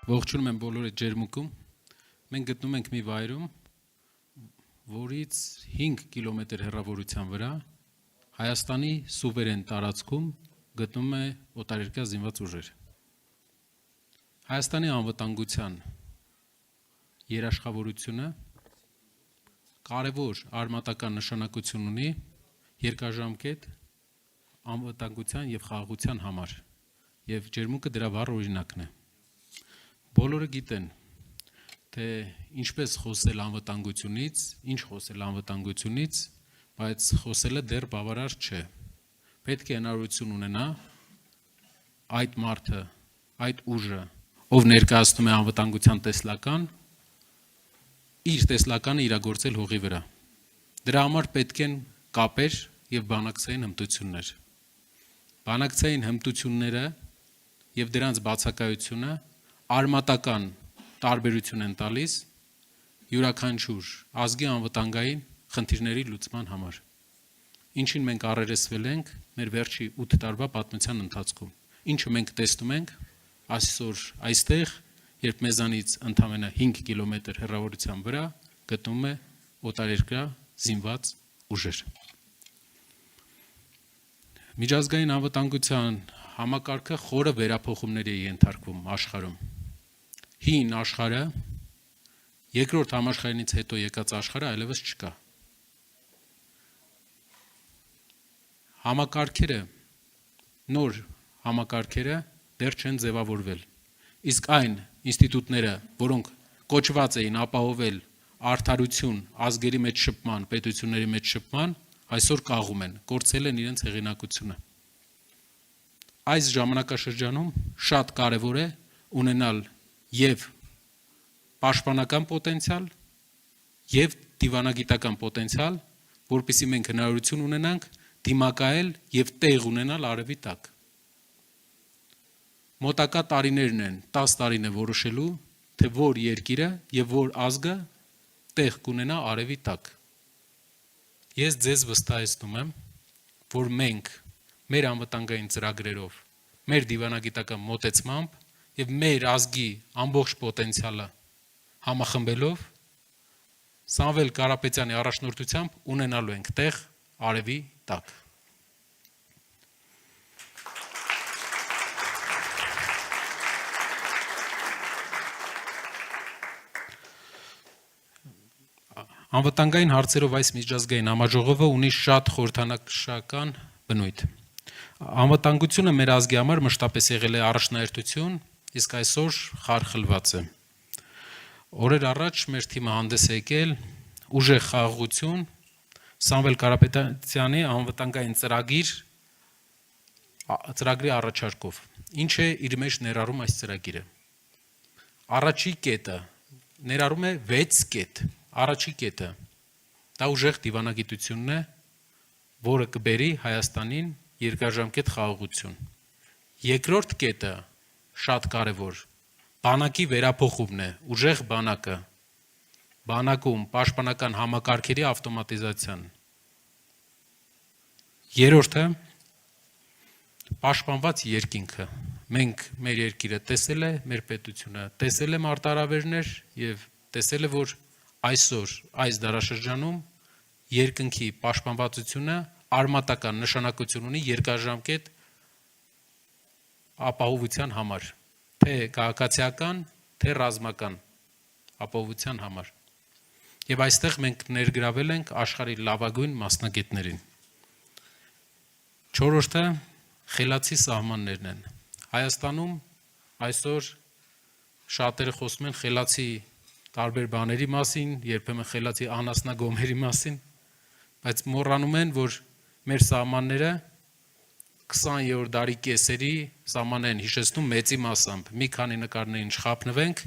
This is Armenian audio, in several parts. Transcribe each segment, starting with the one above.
Ողջունում եմ բոլորը ջերմուկում։ Մենք գտնում ենք մի վայրում, որից 5 կիլոմետր հեռավորության վրա Հայաստանի սուվերեն տարածքում գտնում է օտարերկրյա զինված ուժեր։ Հայաստանի անվտանգության երաշխավորությունը կարևոր արմատական նշանակություն ունի երկարաժամկետ անվտանգության եւ խաղաղության համար, եւ ջերմուկը դրա վառ օրինակն է։ Բոլորը գիտեն, թե ինչպես խոսել անվտանգությունից, ինչ խոսել անվտանգությունից, բայց խոսելը դեռ բավարար չէ։ Պետք է հնարավորություն ունենա այդ մարդը, այդ ուժը, ով ներկայացնում է անվտանգության տեսլական, իր տեսլականը իրագործել հողի վրա։ Դրա համար պետք են կապեր եւ բանակցային հմտություններ։ Բանակցային հմտությունները եւ դրանց բացակայությունը արմատական տարբերություն են տալիս յուրաքանչյուր ազգի անվտանգային խնդիրների լուծման համար։ Ինչին մենք առերեսվել ենք մեր վերջի 8 տարվա պատմության ընթացքում։ Ինչը մենք տեսնում ենք այսօր այստեղ, երբ մեզանից ընդամենը 5 կիլոմետր հեռավորության վրա գտնվում է օտարերկրյա զինված ուժեր։ Միջազգային անվտանգության համակարգը խորը վերափոխումների է ենթարկվում աշխարհում։ Հին աշխարհը, երկրորդ համաշխարհայինից հետո եկած աշխարհը այլևս չկա։ Համակարգերը, նոր համակարգերը դեռ չեն ձևավորվել։ Իսկ այն ինստիտուտները, որոնք կոչված էին ապահովել արդարություն ազգերի մեջ շփման, պետությունների մեջ շփման, այսօր կաղում են, կորցրել են իրենց հեղինակությունը։ Այս ժամանակաշրջանում շատ կարևոր է ունենալ եւ պաշտպանական պոտենցիալ եւ դիվանագիտական պոտենցիալ, որպեսզի մենք հնարավորություն ունենանք դիմակայել եւ տեղ ունենալ արևի տակ։ Մոտակա տարիներն են 10 տարին է որոշելու, թե որ երկիրը եւ որ ազգը տեղ կունենա արևի տակ։ Ես ձեզ վստահեցնում եմ, որ մենք մեր անվտանգային ծրագրերով, մեր դիվանագիտական մոտեցմամբ եւ մեր ազգի ամբողջ պոտենցիալը համախմբելով Սամվել Կարապետյանի առաջնորդությամբ ունենալու ենք տեղ արևի տակ։ Անվտանգային հարցերով այս միջազգային համաժողովը ունի շատ խորհրդանշական բնույթ։ Անվտանգությունը մեր ազգի համար մշտապես եղել է առաջնահերթություն, իսկ այսօր խարխլված է։ Օրեր առաջ մեր թիմը հանդես է եկել ուժեղ խաղաղություն Սամվել Կարապետյանի անվտանգային ծրագրի առաջարկով։ Ինչ է իր մեջ ներառում այս ծրագիրը։ Առաջի կետը ներառում է 6 կետ։ Առաջի կետը դա ուժեղ դիվանագիտությունն է, որը կբերի Հայաստանին երկարաժամկետ խաղաղություն։ Երկրորդ կետը շատ կարևոր բանակի վերափոխումն է, ուժեղ բանակը, բանակում պաշտպանական համակարգերի ավտոմատիզացիան։ Երրորդը պաշտպանված երկինքը։ Մենք մեր երկիրը տեսել է, մեր պետությունը տեսել է մարտահրավերներ եւ տեսել է, որ այսօր այս դարաշրջանում երկնքի պաշտպանվածությունը արմատական նշանակություն ունի երկարաժամկետ ապահովության համար, թե քաղաքացիական, թե ռազմական ապահովության համար։ Եվ այստեղ մենք ներգրավել ենք աշխարհի լավագույն մասնագետներին։ Չորրորդը խելացի սահմաններն են։ Հայաստանում այսօր շատերը խոսում են խելացի տարբեր բաների մասին, երբեմն խելացի անասնագոմերի մասին, բայց մոռանում են, որ մեր սահմանները 20-րդ դարի կեսերի սահմաններ են հիշեցնում մեծի մասամբ։ Մի քանի նկարներին չխափնվենք,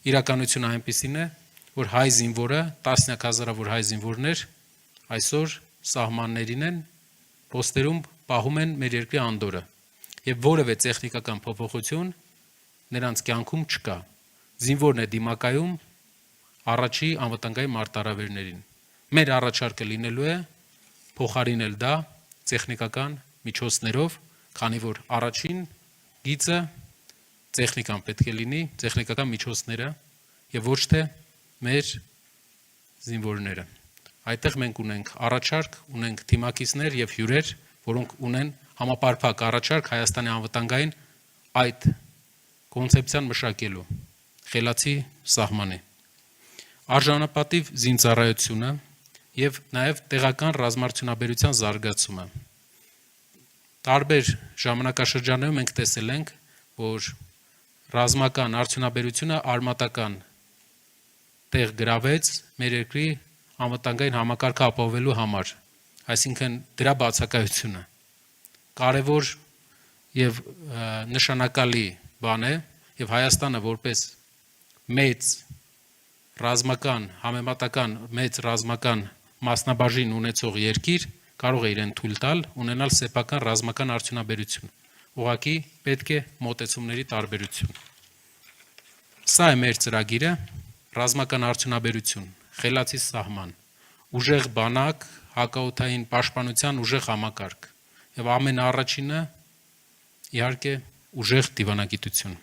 իրականությունը այնպիսին է, որ հայ զինվորը, տասնյակ հազարավոր հայ զինվորներ այսօր սահմաններին են, պոստերում պահում են մեր երկրի անդորը, եւ որևէ տեխնիկական փոփոխություն նրանց կյանքում չկա։ Զինվորն է դիմակայում առաջի անվտանգային մարտահրավերներին։ Մեր առաջարկը լինելու է փոխարինել դա տեխնիկական միջոցներով, քանի որ առաջին գիծը տեխնիկան պետք է լինի, տեխնիկական միջոցները եւ ոչ թե մեր զինվորները։ Այդտեղ մենք ունենք առաջարկ, ունենք թիմակիցներ եւ հյուրեր, որոնք ունեն համապարփակ առաջարկ Հայաստանի անվտանգային այդ կոնցեպցիան մշակելու խելացի սահմանի։ Արժանապատիվ զինծառայությունը եւ նաեւ տեղական ռազմարտունաբերության զարգացումը։ Տարբեր ժամանակաշրջաններում մենք տեսել ենք, որ ռազմական արդյունաբերությունը արմատական տեղ գրավեց մեր երկրի անվտանգային համակարգը ապահովելու համար, այսինքն դրա բացակայությունը կարևոր եւ նշանակալի բան է եւ Հայաստանը որպես մեծ ռազմական համեմատական մեծ ռազմական մասնաբաժին ունեցող երկիր կարող է իրեն թույլ տալ ունենալ սեփական ռազմական արդյունաբերություն։ Ուղղակի պետք է մոտեցումների տարբերություն։ Սա է մեր ծրագիրը, ռազմական արդյունաբերություն, խելացի սահման, ուժեղ բանակ, հակաօդային պաշտպանության ուժեղ համակարգ եւ ամենաառաջինը իհարկե ուժեղ դիվանագիտություն։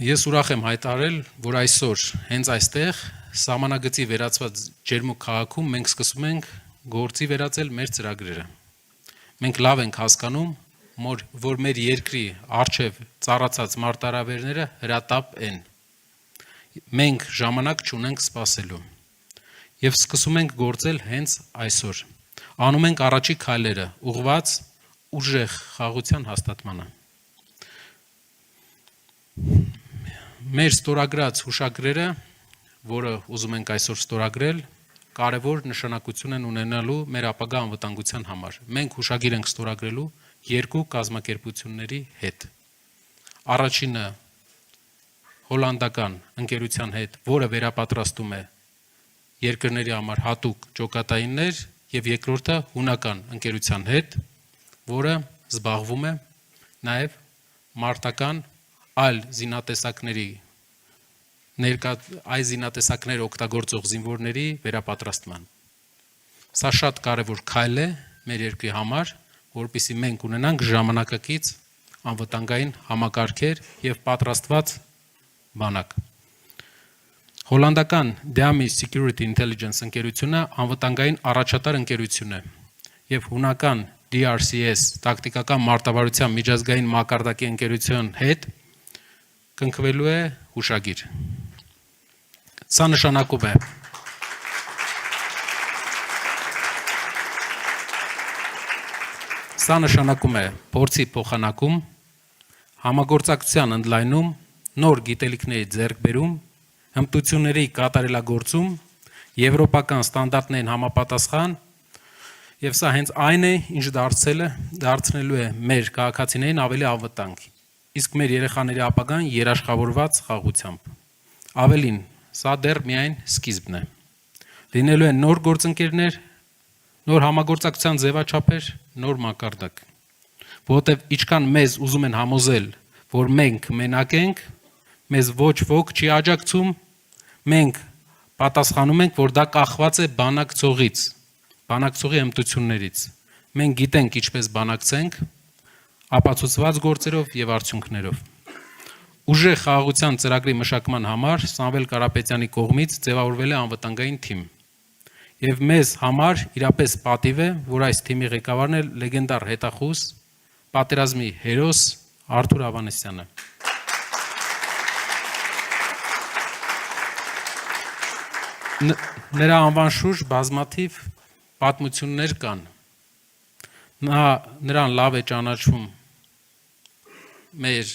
Ես ուրախ եմ հայտարարել, որ այսօր հենց այստեղ սահմանագծի վերածված ջերմուկ քաղաքում մենք սկսում ենք գործի վերածել մեր ծրագրերը։ Մենք լավ ենք հասկանում, որ մեր երկրի առջև ծառացած մարտահրավերները հրատապ են։ Մենք ժամանակ չունենք սպասելու։ Եվ սկսում ենք գործել հենց այսօր։ Անում ենք առաջի քայլերը, ուղղված ուժեղ խաղաղության հաստատմանը։ Մեր ստորագրած հուշագրերը, որը ուզում ենք այսօր ստորագրել, կարևոր նշանակություն են ունենալու մեր ապագա անվտանգության համար։ Մենք հուշագիր ենք ստորագրելու երկու կազմակերպությունների հետ։ Առաջինը հոլանդական ընկերության հետ, որը վերապատրաստում է երկրների համար հատուկ ջոկատայիններ, եւ երկրորդը հունական ընկերության հետ, որը զբաղվում է նաեւ մարտական այլ զինատեսակների այ զինատեսակներ օգտագործող զինվորների վերապատրաստման։ Սա շատ կարևոր քայլ է մեր երկրի համար, որպեսզի մենք ունենանք ժամանակակից անվտանգային համակարգեր եւ պատրաստված բանակ։ Հոլանդական Dami Security Intelligence ընկերությունը անվտանգային առաջատար ընկերություն է եւ հունական DRCS տակտիկական մարտավարության միջազգային մակարդակի ընկերության հետ կնքվելու է հուշագիր։ Սա նշանակում է փորձի փոխանակում, համագործակցության ընդլայնում, նոր գիտելիքների ձեռքբերում, հմտությունների կատարելագործում, եվրոպական ստանդարտներին համապատասխան, եւ սա հենց այն է, ինչ դարձնելու է մեր քաղաքացիներին ավելի անվտանգ, իսկ մեր երեխաների ապագան երաշխավորված խաղաղությամբ։ Ավելին, սա դեռ միայն սկիզբն է։ Լինելու են նոր գործընկերներ, նոր համագործակցության ձևաչափեր, նոր մակարդակ։ Որովհետև ինչքան մեզ ուզում են համոզել, որ մենք մենակ ենք, մեզ ոչ ոք չի աջակցում, մենք պատասխանում ենք, որ դա կախված է բանակցողից, բանակցողի հմտություններից։ Մենք գիտենք ինչպես բանակցենք, ապացուցված գործերով եւ արդյունքներով։ Ուժեղ խաղաղության ծրագրի մշակման համար Սամվել Կարապետյանի կողմից ձևավորվել է անվտանգային թիմ։ Եվ մեզ համար իրապես պատիվ է, որ այս թիմի ղեկավարն է լեգենդար հետախուզ, պատերազմի հերոս Արթուր Ավանեսյանը։ Նրա անվան շուրջ բազմաթիվ պատմություններ կան։ Նրան լավ է ճանաչում մեր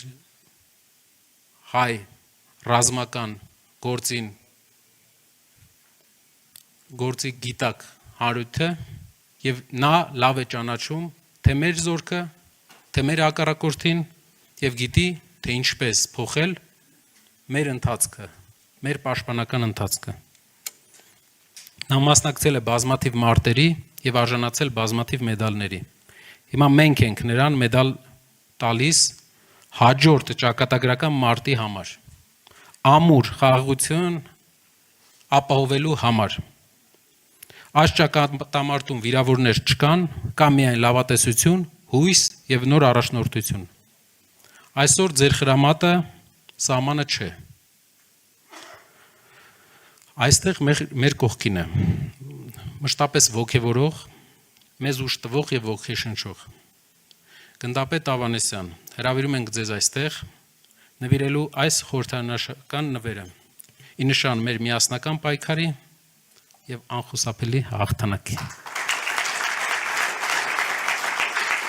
հայ ռազմական գործի գիտակ հարույթը եւ նա լավ է ճանաչում թե մեր զորքը, թե մեր հակառակորդին եւ գիտի թե ինչպես փոխել մեր ընթացքը, մեր պաշտպանական ընթացքը։ Նա մասնակցել է բազմաթիվ մարտերի եւ արժանացել բազմաթիվ մեդալների։ Հիմա մենք ենք նրան մեդալ տալիս հաջորդ ճակատագրական մարտի համար, ամուր խաղաղություն ապահովելու համար։ Այս ճակատամարտում վիրավորներ չկան, կա միայն լավատեսություն, հույս եւ նոր առաջնորդություն։ Այսօր ձեր խրամատը սահմանը չէ։ Այստեղ մեր կողքին է մշտապես ոգևորող, մեզ ուժ տվող եւ ոգեշնչող Գնդապետ Ավանեսյան, հրավիրում ենք ձեզ այստեղ նվիրելու այս խորհրդանշական նվերը ի նշան մեր միասնական պայքարի եւ անխուսափելի հաղթանակի։